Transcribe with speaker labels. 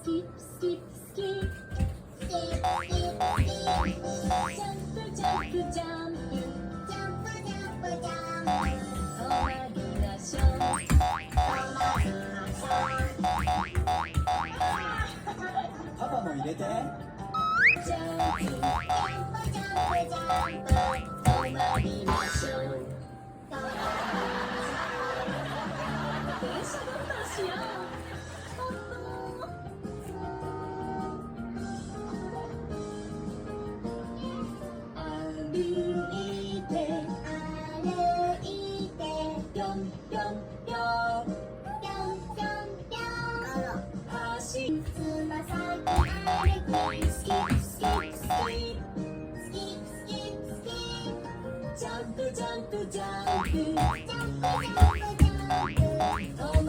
Speaker 1: スキップスキップスキップスキップスキップジャンプジャンプジャンプジャンプジャンプジャンプ止まりましょう
Speaker 2: パパも入れて。
Speaker 1: ジャンプジャンプジャンプジャンプ止まりましょう電車どんどんしよう歩いてぴょんぴょんぴょんぴょんぴょんぴょん走るつま先歩くスキップスキップスキップスキップスキップスキップジャンプジャンプジャンプジャンプジャンプジャンプ